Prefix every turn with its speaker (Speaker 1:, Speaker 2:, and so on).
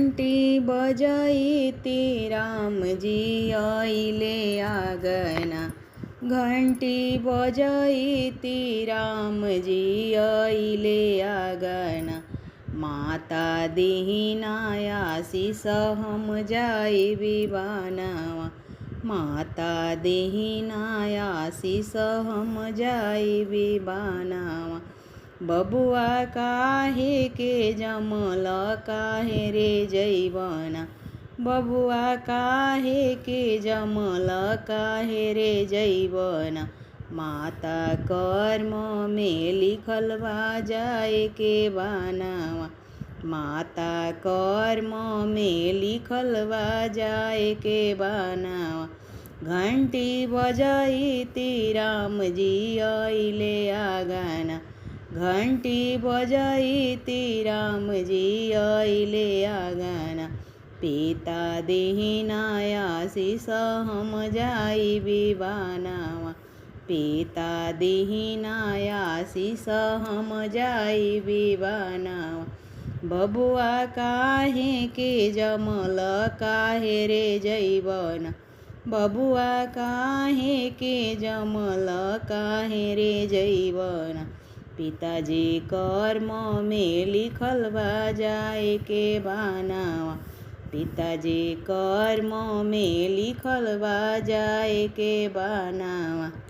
Speaker 1: घंटी बजाईती रामजी आईले आगना। घंटी बजाईती रामजी आईले आगना। माता दीनाया आशीष हम जाई विवानवा। माता दीनाया आशीष हम जाई विवानवा। बबुआ काहे के जमल काहे रे जैवना। बबुआ काहे के जमल काहे रे जैवना। माता कर्म में लिखल बा जाए के बानवा। माता कर्म में लिखल बा जाए के बानवा। घंटी बजाईती रामजी आईले आगना। घंटी बजाईती रामजी आईले आगना। पिता दीनाया आशीष हम जाई विवानवा। पिता दीनाया आशीष हम जाई विवानवा। बबुआ काहे के जमल काहे रे जैवना। बबुआ काहे के जमल काहे रे जैवना। पिताजी कर्म में लिखल बा जाए के बानवा। पिताजी कर्म में लिखल बा जाए के बानवा।